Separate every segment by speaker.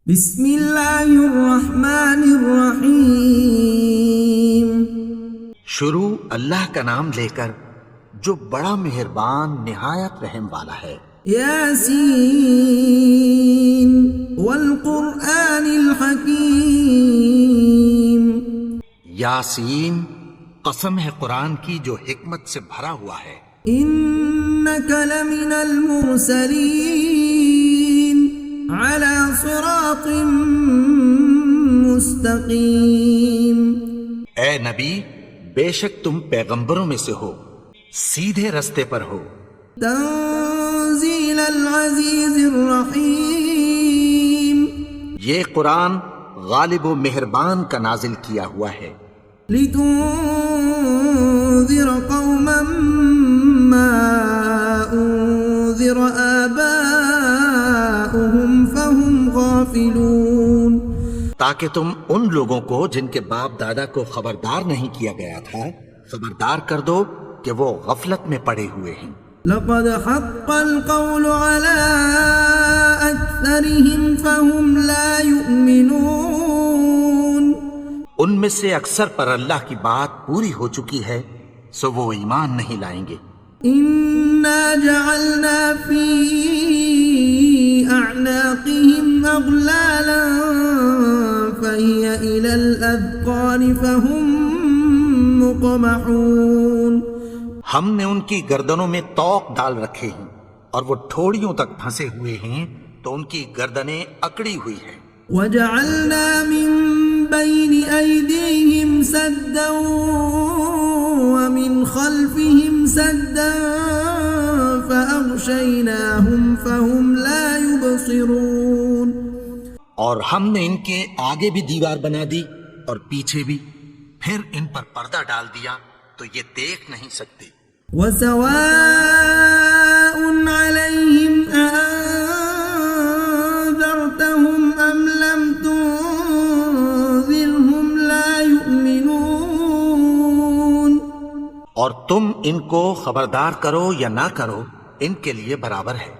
Speaker 1: بسم اللہ الرحمن الرحیم۔
Speaker 2: شروع اللہ کا نام لے کر جو بڑا مہربان نہایت رحم والا ہے۔
Speaker 1: یاسین والقرآن الحکیم۔
Speaker 2: یاسین، قسم ہے قرآن کی جو حکمت سے بھرا ہوا ہے۔
Speaker 1: انک لمن المرسلین علی صراط مستقیم۔
Speaker 2: اے نبی، بے شک تم پیغمبروں میں سے ہو، سیدھے رستے پر ہو۔
Speaker 1: تنزیل العزیز الرحیم۔
Speaker 2: یہ قرآن غالب و مہربان کا نازل کیا ہوا ہے۔
Speaker 1: لتنذر قوما ما انذر آباؤهم فهم غافلون۔
Speaker 2: تاکہ تم ان لوگوں کو جن کے باپ دادا کو خبردار نہیں کیا گیا تھا خبردار کر دو کہ وہ غفلت میں پڑے ہوئے ہیں۔
Speaker 1: لقد حق القول على أكثرهم فهم لا يؤمنون۔
Speaker 2: ان میں سے اکثر پر اللہ کی بات پوری ہو چکی ہے سو وہ ایمان نہیں لائیں گے۔
Speaker 1: إنا جعلنا في أعناقهم أغلالا فهي إلى الأذقان فهم مقمحون۔
Speaker 2: ہم نے ان کی گردنوں میں طوق ڈال رکھے ہیں اور وہ ٹھوڑیوں تک پھنسے ہوئے ہیں تو ان کی گردنیں اکڑی ہوئی ہیں۔
Speaker 1: وجعلنا من بين أيديهم سدا ومن خلفهم سدا فأغشيناهم فهم لا يبصرون۔
Speaker 2: اور ہم نے ان کے آگے بھی دیوار بنا دی اور پیچھے بھی، پھر ان پر پردہ ڈال دیا تو یہ دیکھ نہیں سکتے۔
Speaker 1: وسواء عليهم أأنذرتهم أم لم تنذرهم لا يؤمنون۔
Speaker 2: اور تم ان کو خبردار کرو یا نہ کرو ان کے لیے برابر ہے،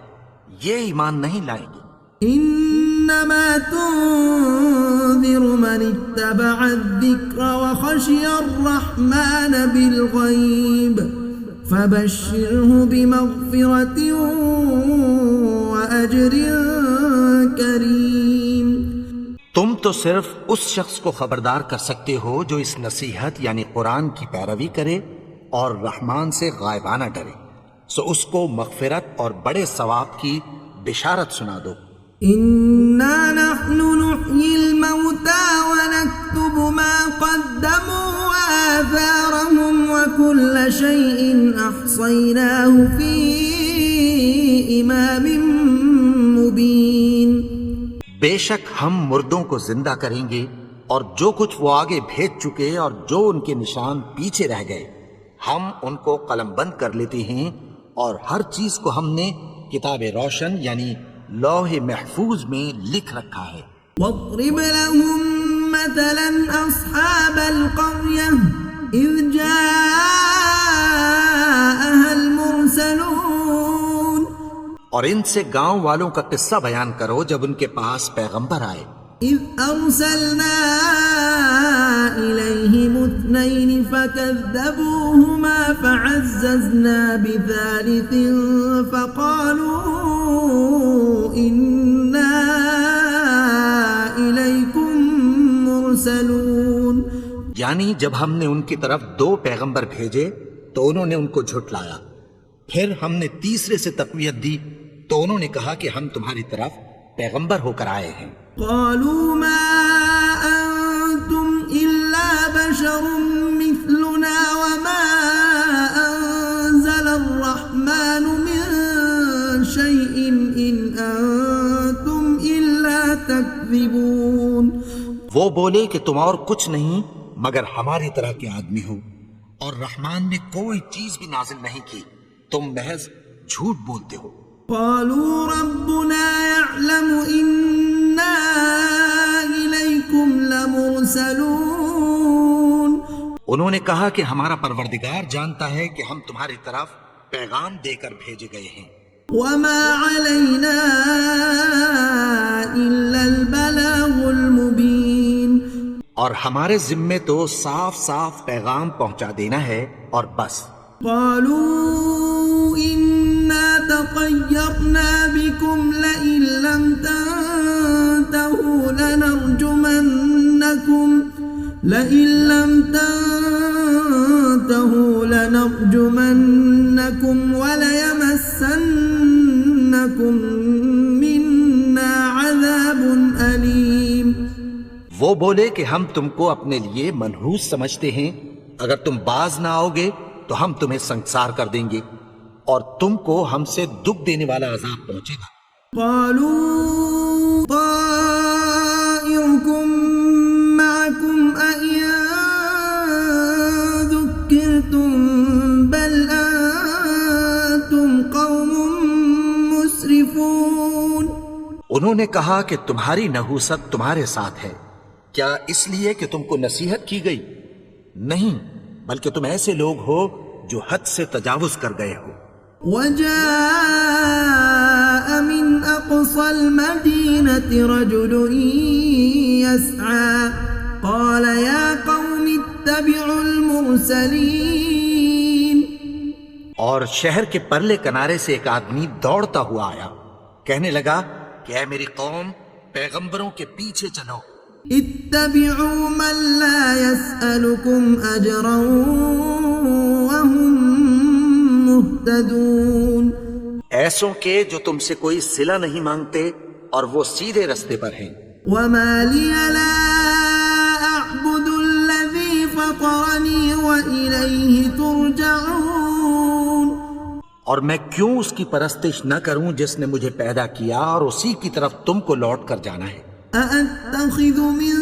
Speaker 2: یہ ایمان نہیں لائیں گے۔
Speaker 1: انما تنذر من اتبع الذکر وخشی الرحمن بالغیب فبشره بمغفرة وأجر کریم۔
Speaker 2: تم تو صرف اس شخص کو خبردار کر سکتے ہو جو اس نصیحت یعنی قرآن کی پیروی کرے اور رحمان سے غائبانہ ڈرے، سو اس کو مغفرت اور بڑے ثواب کی بشارت سنا دو۔
Speaker 1: انا نحن نحيي الموتى ونكتب ما قدموا وآثارهم وكل شيء أحصيناه في إمام مبين۔
Speaker 2: بے شک ہم مردوں کو زندہ کریں گے اور جو کچھ وہ آگے بھیج چکے اور جو ان کے نشان پیچھے رہ گئے ہم ان کو قلم بند کر لیتے ہیں، اور ہر چیز کو ہم نے کتاب روشن یعنی لوح محفوظ میں لکھ رکھا ہے۔
Speaker 1: واضرب لهم مثلا أصحاب القرية إذ جاءها المرسلون۔
Speaker 2: اور ان سے گاؤں والوں کا قصہ بیان کرو جب ان کے پاس پیغمبر آئے۔
Speaker 1: إذ أرسلنا إليهم اثنين فكذبوهما فعززنا بثالث فقالوا إنا إليكم مرسلون۔
Speaker 2: یعنی جب ہم نے ان کی طرف دو پیغمبر بھیجے تو انہوں نے ان کو جھٹلایا، پھر ہم نے تیسرے سے تقویت دی تو انہوں نے کہا کہ ہم تمہاری طرف پیغمبر ہو کر آئے ہیں۔
Speaker 1: قالوا ما أنتم إلا بشر مثلنا وما أنزل الرحمن من شيء إن أنتم إلا تكذبون۔
Speaker 2: وہ بولے کہ تم اور کچھ نہیں مگر ہماری طرح کے آدمی ہو، اور رحمان نے کوئی چیز بھی نازل نہیں کی، تم محض جھوٹ بولتے ہو۔
Speaker 1: قالوا ربنا يعلم إنا إليكم لمرسلون۔
Speaker 2: انہوں نے کہا کہ ہمارا پروردگار جانتا ہے کہ ہم تمہاری طرف پیغام دے کر بھیجے گئے ہیں۔
Speaker 1: وما علينا إلا البلاغ
Speaker 2: اور ہمارے ذمے تو صاف صاف پیغام پہنچا دینا ہے اور بس.
Speaker 1: قالوا إنا تطيرنا بكم لئن لم تنتهوا لنرجمنكم وليمسنكم منا عذاب أليم.
Speaker 2: وہ بولے کہ ہم تم کو اپنے لیے منحوس سمجھتے ہیں، اگر تم باز نہ آؤ گے تو ہم تمہیں سنسار کر دیں گے اور تم کو ہم سے دکھ دینے والا عذاب پہنچے گا.
Speaker 1: قالوا طائركم معكم أئن ذكرتم بل أنتم قوم مسرفون.
Speaker 2: انہوں نے کہا کہ تمہاری نحوست تمہارے ساتھ ہے، کیا اس لیے کہ تم کو نصیحت کی گئی؟ نہیں، بلکہ تم ایسے لوگ ہو جو حد سے تجاوز کر گئے ہو.
Speaker 1: وجاء من أقصى المدينة رجل يسعى قال يا قوم اتبعوا المرسلين.
Speaker 2: اور شہر کے پرلے کنارے سے ایک آدمی دوڑتا ہوا آیا، کہنے لگا کہ اے میری قوم، پیغمبروں کے پیچھے چلو.
Speaker 1: اتبعوا من لا يسألكم أجرا وهم مهتدون.
Speaker 2: ایسوں کے جو تم سے کوئی صلہ نہیں مانگتے اور وہ سیدھے رستے پر ہیں.
Speaker 1: وما لي لا أعبد الذي فطرني وإليه ترجعون.
Speaker 2: اور میں کیوں اس کی پرستش نہ کروں جس نے مجھے پیدا کیا اور اسی کی طرف تم کو لوٹ کر جانا ہے.
Speaker 1: أأتخذ من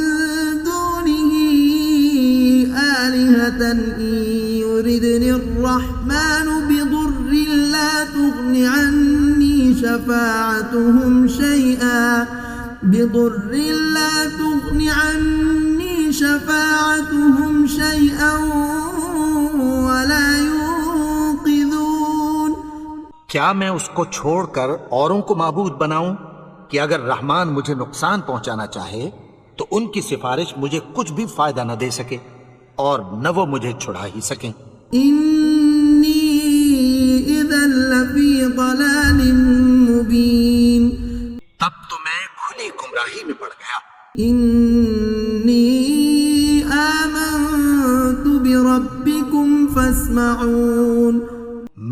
Speaker 1: دونه آلهة إن يردني الرحمن بضر لا تغن عني شفاعتهم شيئا ولا ينقذون.
Speaker 2: کیا میں اس کو چھوڑ کر اوروں کو معبود بناؤں کہ اگر رحمان مجھے نقصان پہنچانا چاہے تو ان کی سفارش مجھے کچھ بھی فائدہ نہ دے سکے اور نہ وہ مجھے چھڑا ہی سکیں.
Speaker 1: انی اذا لفی ضلال مبین.
Speaker 2: تب تو میں کھلی گمراہی میں پڑ گیا.
Speaker 1: انی آمنت بربکم فاسمعون.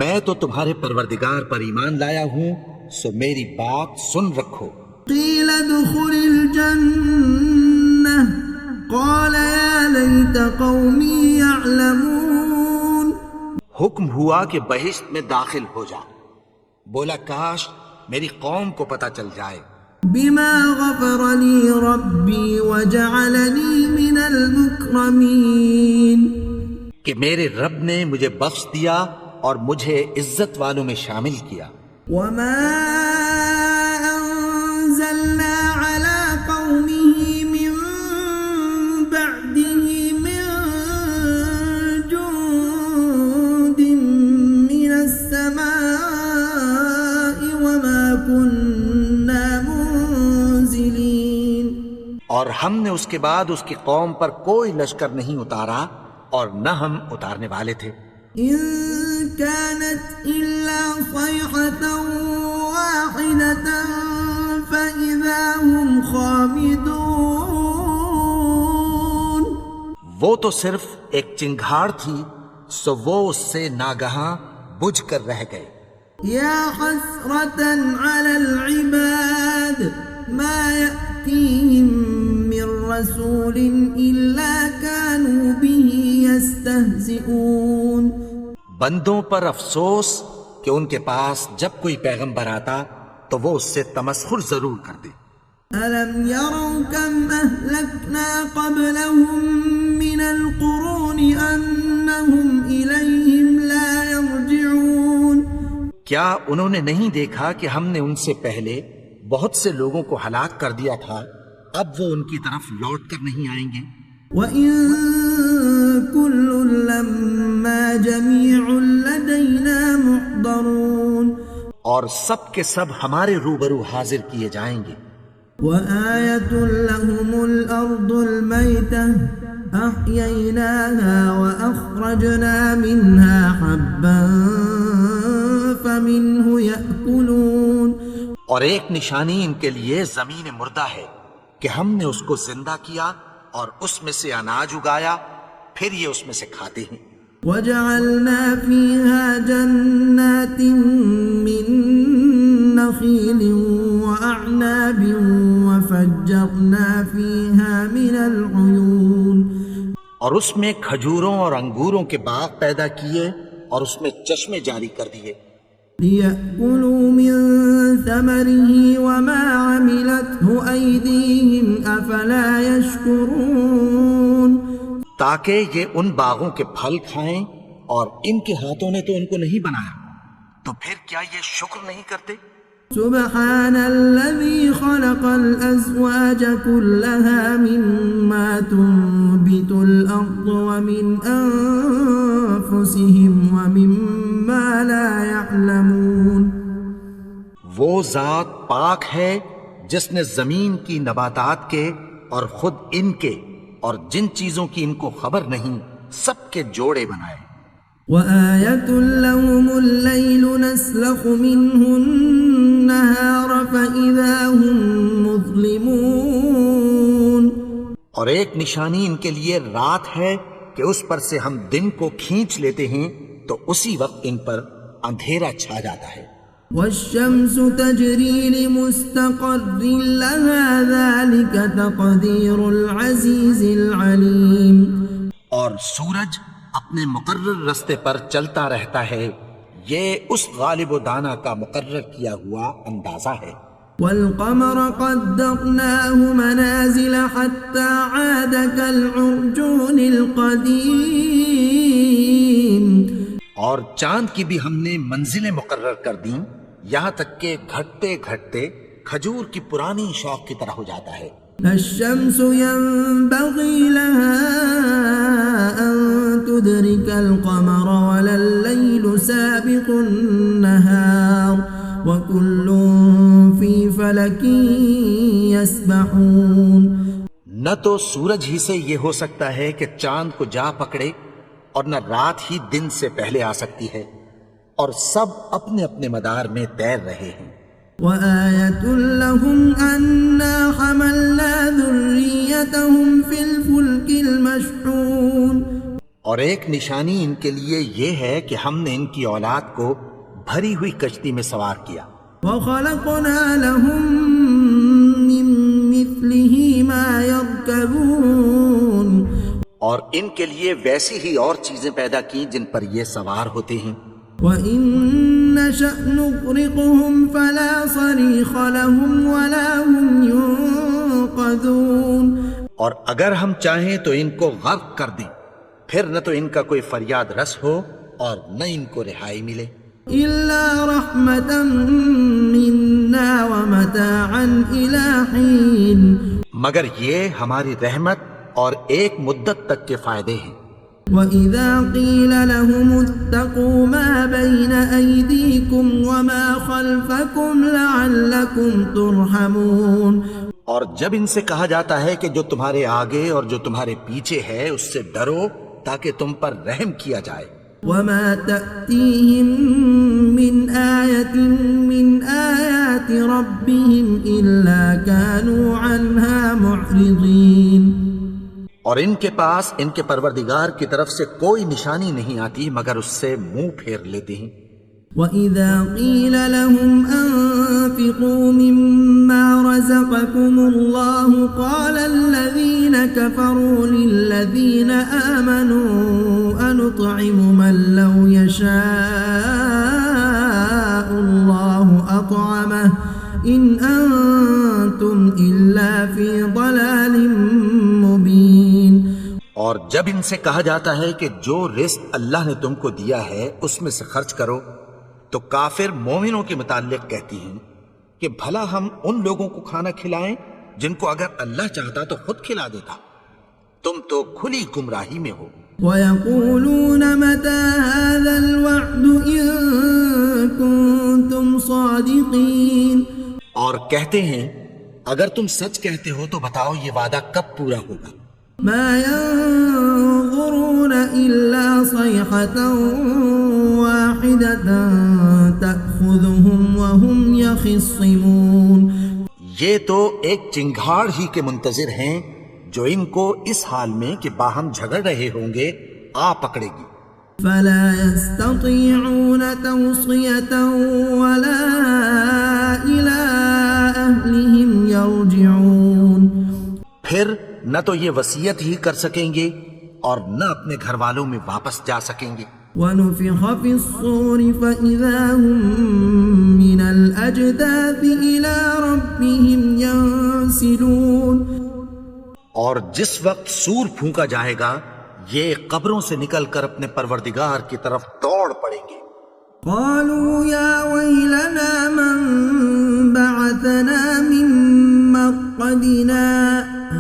Speaker 2: میں تو تمہارے پروردگار پر ایمان لایا ہوں، سو میری بات سن رکھو.
Speaker 1: قیل ادخل الجنہ قال یا لیت قومی یعلمون.
Speaker 2: حکم ہوا کہ بہشت میں داخل ہو جا. بولا کاش میری قوم کو پتہ چل جائے.
Speaker 1: بما غفر لی ربی وجعلنی من المکرمین.
Speaker 2: کہ میرے رب نے مجھے بخش دیا اور مجھے عزت والوں میں شامل کیا.
Speaker 1: وما أنزلنا على قومه من بعده من جند من السماء وما كنا منزلين.
Speaker 2: اور ہم نے اس کے بعد اس کی قوم پر کوئی لشکر نہیں اتارا اور نہ ہم اتارنے والے تھے.
Speaker 1: إن كانت إلا صيحة واحدة فإذا هم خامدون.
Speaker 2: وہ تو صرف ایک چنگھاڑ تھی، سو وہ اس سے ناگہاں بجھ کر رہ گئے.
Speaker 1: يا حسرة على العباد ما يأتيهم من رسول إلا كانوا به يستهزئون.
Speaker 2: بندوں پر افسوس کہ ان کے پاس جب کوئی پیغمبر آتا تو وہ اس سے تمسخر ضرور کرتے.
Speaker 1: ألم يروا كم أهلكنا قبلهم من القرون أنهم إليهم لا يرجعون.
Speaker 2: کیا انہوں نے نہیں دیکھا کہ ہم نے ان سے پہلے بہت سے لوگوں کو ہلاک کر دیا تھا، اب وہ ان کی طرف لوٹ کر نہیں آئیں گے.
Speaker 1: وَإِن كُلٌّ لَّمَّا جَمِيعٌ لَّدَيْنَا مُحْضَرُونَ.
Speaker 2: اور سب کے سب ہمارے روبرو حاضر کیے جائیں گے.
Speaker 1: وَآيَةٌ لَّهُمُ الأرض الميتة أحييناها وأخرجنا منها حبا فمنه يأكلون.
Speaker 2: اور ایک نشانی ان کے لیے زمین مردہ ہے کہ ہم نے اس کو زندہ کیا اور اس میں سے اناج اگایا، پھر یہ اس میں سے کھاتے ہیں.
Speaker 1: وجعلنا فيها جنات من نخيل وأعناب وفجرنا فيها من العيون.
Speaker 2: اور اس میں کھجوروں اور انگوروں کے باغ پیدا کیے اور اس میں چشمے جاری کر دیے.
Speaker 1: ليأكلوا من ثمره وما عملته أيديهم أفلا يشكرون.
Speaker 2: تاکہ یہ ان باغوں کے پھل کھائیں اور ان کے ہاتھوں نے تو ان کو نہیں بنایا، تو پھر کیا یہ شکر نہیں کرتے؟
Speaker 1: سبحان الذي خلق الأزواج كلها مما تنبت الأرض ومن أنفسهم ومما لا يعلمون.
Speaker 2: وہ ذات پاک ہے جس نے زمین کی نباتات کے اور خود ان کے اور جن چیزوں کی ان کو خبر نہیں سب کے جوڑے بنائے.
Speaker 1: وآية لهم الليل نسلخ منه النهار فإذا هم مظلمون.
Speaker 2: اور ایک نشانی ان کے لیے رات ہے کہ اس پر سے ہم دن کو کھینچ لیتے ہیں تو اسی وقت ان پر اندھیرا چھا جاتا ہے.
Speaker 1: والشمس تجري لمستقر لها ذلك تقدير العزيز العليم.
Speaker 2: اور سورج اپنے مقرر رستے پر چلتا رہتا ہے، یہ اس غالب و دانا کا مقرر کیا ہوا اندازہ ہے.
Speaker 1: والقمر قدرناه منازل حتى عاد كالعرجون القديم.
Speaker 2: اور چاند کی بھی ہم نے منزلیں مقرر کر دیں یہاں تک کہ گھٹتے گھٹتے کھجور کی پرانی شوق کی طرح ہو جاتا ہے.
Speaker 1: الشمس ينبغي لها أن تدرك القمر ولا الليل سابق النهار وكل في فلك يسبحون.
Speaker 2: نہ تو سورج ہی سے یہ ہو سکتا ہے کہ چاند کو جا پکڑے اور نہ رات ہی دن سے پہلے آ سکتی ہے، اور سب اپنے اپنے مدار میں تیر رہے ہیں.
Speaker 1: وآية لهم أنا حملنا ذريتهم في الفلك المشحون.
Speaker 2: اور ایک نشانی ان کے لیے یہ ہے کہ ہم نے ان کی اولاد کو بھری ہوئی کشتی میں سوار کیا.
Speaker 1: وخلقنا لهم من مثله ما يركبون.
Speaker 2: اور ان کے لیے ویسی ہی اور چیزیں پیدا کی جن پر یہ سوار ہوتے ہیں.
Speaker 1: وَإِن نَّشَأْ نُغْرِقْهُمْ فَلَا صَرِيخَ لَهُمْ وَلَا هُمْ يُنقَذُونَ. اور اگر ہم چاہیں تو ان کو غرق کر دیں، پھر نہ تو ان کا کوئی فریاد رس ہو اور نہ ان کو رہائی ملے. إِلَّا رَحْمَةً مِنَّا وَمَتَاعًا إِلَى حِينٍ. مگر یہ ہماری رحمت اور ایک مدت تک کے فائدے ہیں. وَإِذَا قِيلَ لَهُمُ اتَّقُوا مَا بَيْنَ أَيْدِيكُمْ وَمَا خَلْفَكُمْ لَعَلَّكُمْ تُرْحَمُونَ. اور جب ان سے کہا جاتا ہے کہ جو تمہارے آگے اور جو تمہارے پیچھے ہے اس سے ڈرو تاکہ تم پر رحم کیا جائے. وَمَا تَأْتِيهِم مِّنْ آيَةٍ مِّنْ آيَاتِ رَبِّهِمْ إِلَّا كَانُوا عَنْهَا مُعْرِضِينَ. اور ان کے پاس ان کے پروردگار کی طرف سے کوئی نشانی نہیں آتی مگر اس سے منہ پھیر لیتے ہیں. وَإِذَا قِيلَ لَهُمْ أَنفِقُوا مِمَّا رَزَقَكُمُ اللَّهُ قَالَ الَّذِينَ كَفَرُوا لِلَّذِينَ آمَنُوا أَنُطْعِمُ مَن لَّوْ يَشَاءُ اللَّهُ أَطْعَمَهُ إِنْ أَنتُمْ إِلَّا فِي ضَلَالٍ مُبِينٍ. اور جب ان سے کہا جاتا ہے کہ جو رزق اللہ نے تم کو دیا ہے اس میں سے خرچ کرو تو کافر مومنوں کے متعلق کہتی ہیں کہ بھلا ہم ان لوگوں کو کھانا کھلائیں جن کو اگر اللہ چاہتا تو خود کھلا دیتا. تم تو کھلی گمراہی میں ہو. وَيَقُولُونَ مَتَى هَذَا الْوَعْدُ إِن كُنتُمْ صَادِقِينَ. اور کہتے ہیں
Speaker 2: اگر تم سچ کہتے ہو تو بتاؤ یہ وعدہ کب پورا ہوگا؟
Speaker 3: ما ينظرون إلا صيحة واحدة تأخذهم وهم يخصمون.
Speaker 2: یہ تو ایک چنگھاڑ ہی کے منتظر ہیں جو ان کو اس حال میں کہ باہم جھگڑ رہے ہوں گے آ پکڑے گی.
Speaker 3: فلا يستطيعون توصية ولا إلى أهلهم يرجعون.
Speaker 2: پھر نہ تو یہ وصیت ہی کر سکیں گے اور نہ اپنے گھر والوں میں واپس جا سکیں گے.
Speaker 3: ونفخ في الصور فإذا هم من الأجداث إلى ربهم ينسلون.
Speaker 2: اور جس وقت سور پھونکا جائے گا یہ قبروں سے نکل کر اپنے پروردگار کی طرف دوڑ پڑیں گے.
Speaker 3: قالوا يا ويلنا من بعثنا من مرقدنا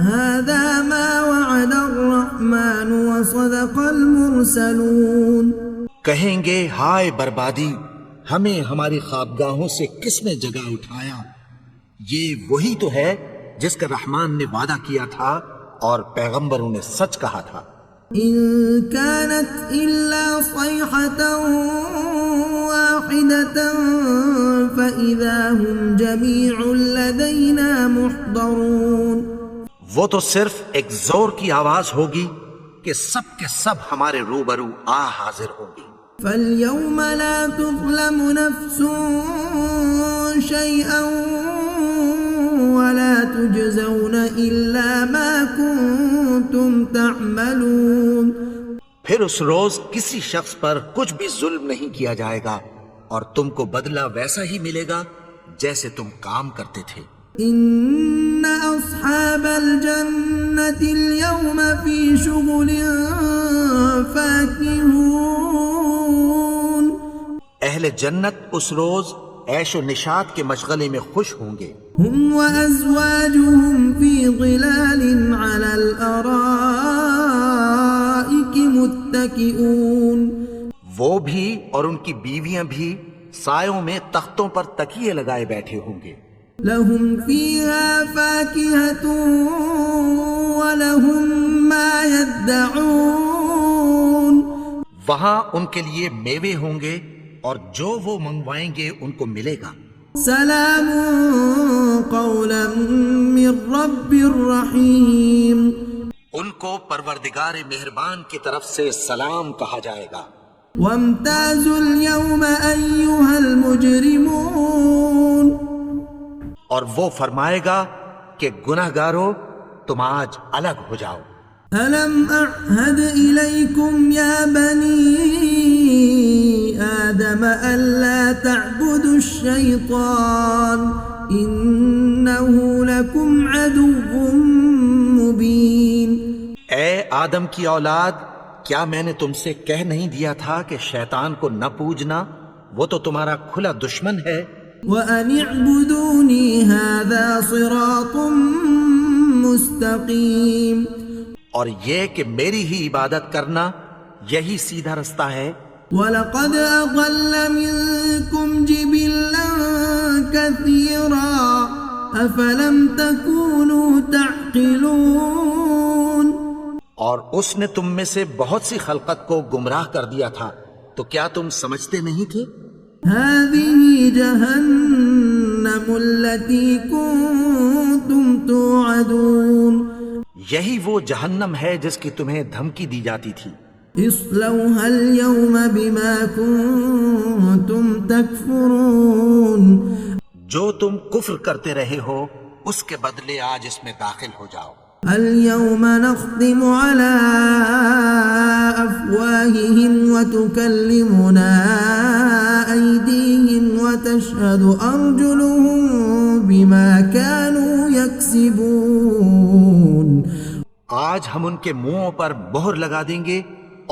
Speaker 3: هذا ما وعد الرحمن وصدق المرسلون.
Speaker 2: کہیں گے ہائے بربادی، ہمیں ہماری خوابگاہوں سے کس نے جگہ اٹھایا؟ یہ وہی تو ہے جس کا رحمان نے وعدہ کیا تھا اور پیغمبروں نے سچ کہا تھا.
Speaker 3: إن كانت إلا صيحة واحدة فإذا هم جميع لدينا محضرون.
Speaker 2: وہ تو صرف ایک زور کی آواز ہوگی کہ سب کے سب ہمارے روبرو آ حاضر ہوں گی.
Speaker 3: فاليوم لا تظلم نفس شيئا ولا تجزون إلا ما كنتم تعملون.
Speaker 2: پھر اس روز کسی شخص پر کچھ بھی ظلم نہیں کیا جائے گا اور تم کو بدلہ ویسا ہی ملے گا جیسے تم کام کرتے تھے.
Speaker 3: إن أصحاب الجنة اليوم في شغل فاكهون.
Speaker 2: اہل جنت اس روز عیش و نشاط کے مشغلے میں خوش ہوں گے.
Speaker 3: هم وأزواجهم في ظلال على الأرائك متكئون.
Speaker 2: وہ بھی اور ان کی بیویاں بھی سایوں میں تختوں پر تکیے لگائے بیٹھے ہوں گے.
Speaker 3: لهم فيها فاكهة ولهم ما يدعون.
Speaker 2: وہاں ان کے لیے میوے ہوں گے اور جو وہ منگوائیں گے ان کو ملے گا.
Speaker 3: سلام قولا من رب رحیم.
Speaker 2: ان کو پروردگار مہربان کی طرف سے سلام کہا جائے گا.
Speaker 3: وامتازوا اليوم أيها المجرمون.
Speaker 2: اور وہ فرمائے گا کہ گناہگارو تم آج الگ ہو جاؤ.
Speaker 3: ألم أعهد إليكم يا بني آدم ألا تعبدوا الشيطان إنه لكم عدو مبين.
Speaker 2: اے آدم کی اولاد، کیا میں نے تم سے کہہ نہیں دیا تھا کہ شیطان کو نہ پوجنا؟ وہ تو تمہارا کھلا دشمن ہے.
Speaker 3: وَأَنِ اعْبُدُونِي هَذَا صِرَاطٌ مُسْتَقِيمٌ.
Speaker 2: اور یہ کہ میری ہی عبادت کرنا یہی سیدھا رستہ ہے.
Speaker 3: وَلَقَدْ أَضَلَّ مِنكُمْ جِبِلًّا كَثِيرًا أَفَلَمْ تَكُونُوا تَعْقِلُونَ.
Speaker 2: اور اس نے تم میں سے بہت سی خلقت کو گمراہ کر دیا تھا، تو کیا تم سمجھتے نہیں تھے؟
Speaker 3: هَذِهِ جَهَنَّمُ الَّتِي كُنتُمْ تُوعَدُونَ.
Speaker 2: یہی وہ جہنم ہے جس کی تمہیں دھمکی دی جاتی تھی.
Speaker 3: اصلوها اليوم بما كنتم تكفرون.
Speaker 2: جو تم کفر کرتے رہے ہو اس کے بدلے آج اس میں داخل ہو جاؤ.
Speaker 3: اليوم نختم على أفواههم وتكلمنا أيديهم وتشهد أرجلهم بما كانوا يكسبون.
Speaker 2: آج ہم ان کے منہوں پر مہر لگا دیں گے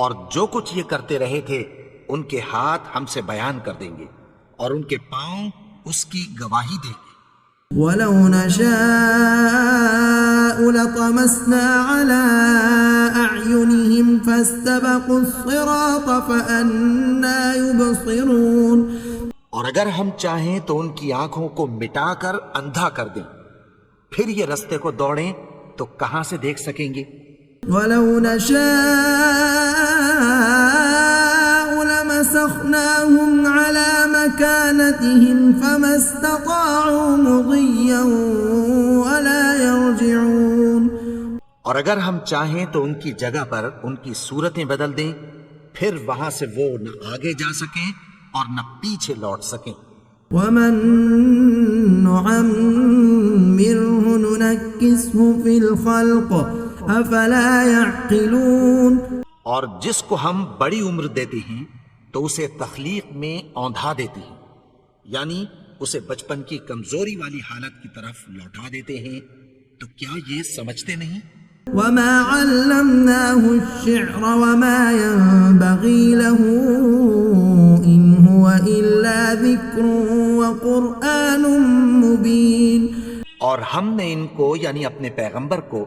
Speaker 2: اور جو کچھ یہ کرتے رہے تھے ان کے ہاتھ ہم سے بیان کر دیں گے اور ان کے پاؤں اس کی گواہی دیں گے.
Speaker 3: وَلَوْ نَشَاءُ لَطَمَسْنَا عَلَىٰ أَعْيُنِهِمْ فَاسْتَبَقُوا الصِّرَاطَ فَأَنَّىٰ يُبْصِرُونَ.
Speaker 2: اور اگر ہم چاہیں تو ان کی آنکھوں کو مٹا کر اندھا کر دیں. پھر یہ رستے کو دوڑیں تو کہاں سے دیکھ سکیں گے؟
Speaker 3: ولو نشاء لمسخناهم على مكانتهم فما استطاعوا مضيا ولا يرجعون.
Speaker 2: اور اگر ہم چاہیں تو ان کی جگہ پر ان کی صورتیں بدل دیں، پھر وہاں سے وہ نہ آگے جا سکیں اور نہ پیچھے لوٹ سکیں.
Speaker 3: ومن نعمره ننكسه في الخلق افلا يعقلون.
Speaker 2: اور جس کو ہم بڑی عمر دیتے ہیں تو اسے تخلیق میں اوندھا دیتے ہیں، یعنی اسے بچپن کی کمزوری والی حالت کی طرف لوٹا دیتے ہیں. تو کیا یہ سمجھتے نہیں؟
Speaker 3: وما علمناه الشعر وما ينبغي له إن هو إلا ذكر وقرآن مبين.
Speaker 2: اور ہم نے ان کو یعنی اپنے پیغمبر کو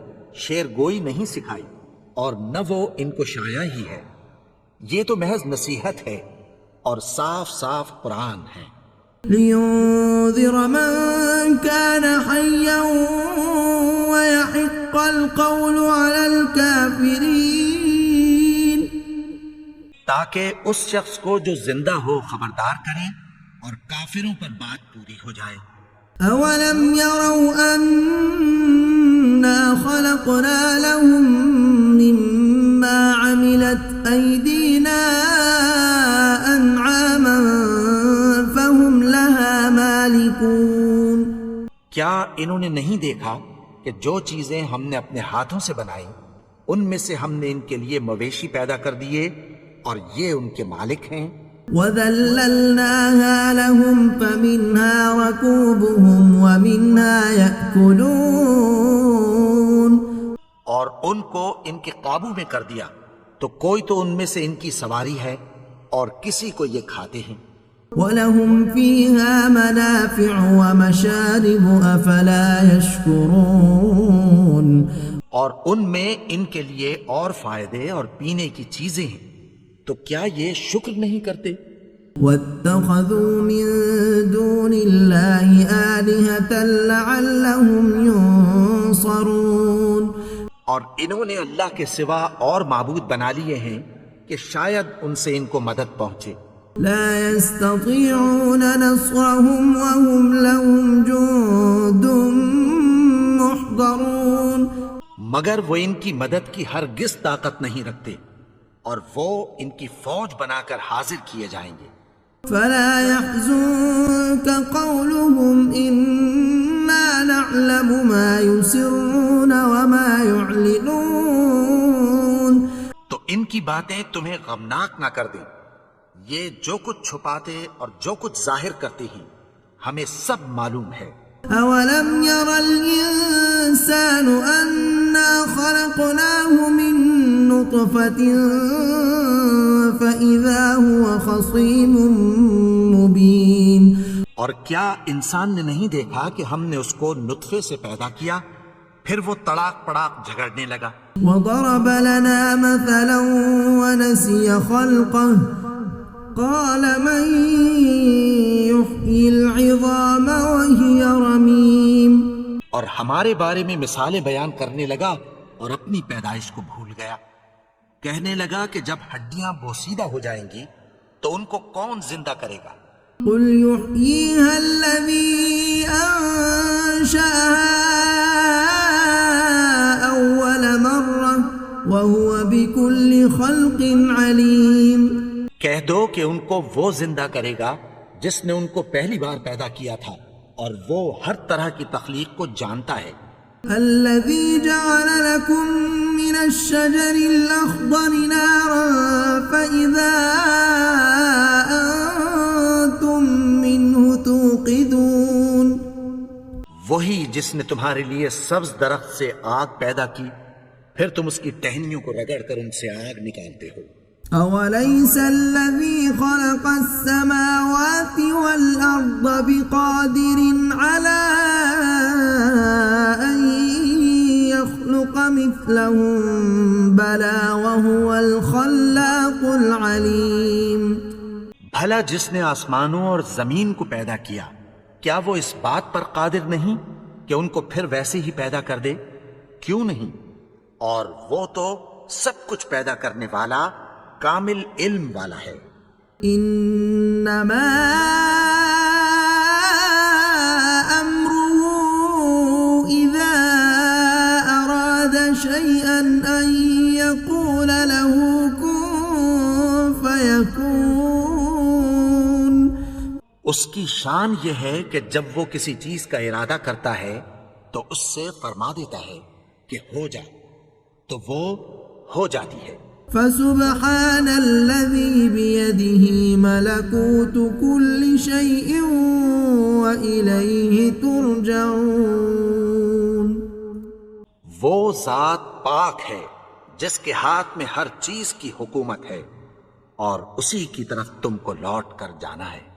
Speaker 2: شعر گوئی نہیں سکھائی اور نہ وہ ان کو شاعری ہی ہے، یہ تو محض نصیحت ہے اور صاف صاف قرآن ہے.
Speaker 3: لينذر من كان حيا ويحق القول على الكافرين.
Speaker 2: تاکہ اس شخص کو جو زندہ ہو خبردار کریں اور کافروں پر بات پوری ہو جائے.
Speaker 3: أولم يروا أنا خلقنا لهم مما عملت أيدينا أنعاما فهم لها مالكون.
Speaker 2: کیا انہوں نے نہیں دیکھا کہ جو چیزیں ہم نے اپنے ہاتھوں سے بنائی ان میں سے ہم نے ان کے لیے مویشی پیدا کر دیے اور یہ ان کے مالک ہیں.
Speaker 3: وَذَلَّلْنَاهَا لَهُمْ فَمِنْهَا رَكُوبُهُمْ وَمِنْهَا يَأْكُلُونَ.
Speaker 2: اور ان کو ان کے قابو میں کر دیا تو کوئی تو ان میں سے ان کی سواری ہے اور کسی کو یہ کھاتے ہیں.
Speaker 3: وَلَهُمْ فِيهَا مَنَافِعُ وَمَشَارِبُ أَفَلَا يَشْكُرُونَ.
Speaker 2: اور ان میں ان کے لیے اور فائدے اور پینے کی چیزیں ہیں، تو کیا یہ شکر نہیں کرتے؟
Speaker 3: وَاتَّخَذُوا مِن دُونِ اللَّهِ آلِهَةً لَعَلَّهُمْ يُنصَرُونَ.
Speaker 2: اور انہوں نے اللہ کے سوا اور معبود بنا لیے ہیں کہ شاید ان سے ان کو مدد پہنچے.
Speaker 3: لا يستطيعون نصرهم وهم لهم جند محضرون.
Speaker 2: مگر وہ ان کی مدد کی ہرگز طاقت نہیں رکھتے اور وہ ان کی فوج بنا کر حاضر کیے جائیں گے.
Speaker 3: فلا يحزنك قولهم إنا نعلم ما يسرون وما يعلنون.
Speaker 2: تو ان کی باتیں تمہیں غمناک نہ کر دیں، یہ جو کچھ چھپاتے اور جو کچھ ظاہر کرتے ہیں ہمیں سب معلوم ہے.
Speaker 3: أولم ير الإنسان أنا خلقناه من نطفة فإذا هو خصيم مبين.
Speaker 2: اور کیا انسان نے نہیں دیکھا کہ ہم نے اس کو نطفے سے پیدا کیا پھر وہ تڑاک پڑاک جھگڑنے لگا.
Speaker 3: وضرب لنا مثلا ونسي خلقه قال من يحيي العظام وهي رميم.
Speaker 2: اور ہمارے بارے میں مثالیں بیان کرنے لگا اور اپنی پیدائش کو بھول گیا. کہنے لگا کہ جب ہڈیاں بوسیدہ ہو جائیں گی تو ان کو کون زندہ کرے گا؟
Speaker 3: قل يحييها الذي أنشأها أول مرة وهو بكل خلق عليم.
Speaker 2: کہہ دو کہ ان کو وہ زندہ کرے گا جس نے ان کو پہلی بار پیدا کیا تھا اور وہ ہر طرح کی تخلیق کو جانتا ہے.
Speaker 3: الذي جعل لكم من الشجر الأخضر نارا فإذا أنتم منه توقدون.
Speaker 2: وہی جس نے تمہارے لیے سبز درخت سے آگ پیدا کی پھر تم اس کی ٹہنیوں کو رگڑ کر ان سے آگ نکالتے ہو.
Speaker 3: أوليس الذي خلق السماوات والأرض بقادر على أن يخلق مثلهم بلى وهو الخلاق العليم.
Speaker 2: بھلا جس نے آسمانوں اور زمین کو پیدا کیا کیا وہ اس بات پر قادر نہیں کہ ان کو پھر ویسے ہی پیدا کر دے؟ کیوں نہیں؟ اور وہ تو سب کچھ پیدا کرنے والا کامل علم والا ہے۔
Speaker 3: انما امره اذا اراد شيئا ان يقول له كن فيكون۔
Speaker 2: اس کی شان یہ ہے کہ جب وہ کسی چیز کا ارادہ کرتا ہے تو اس سے فرما دیتا ہے کہ ہو جا، تو وہ ہو جاتی ہے۔
Speaker 3: فسبحان الذي بيده ملكوت كل شيء وإليه ترجعون۔
Speaker 2: وہ ذات پاک ہے جس کے ہاتھ میں ہر چیز کی حکومت ہے، اور اسی کی طرف تم کو لوٹ کر جانا ہے۔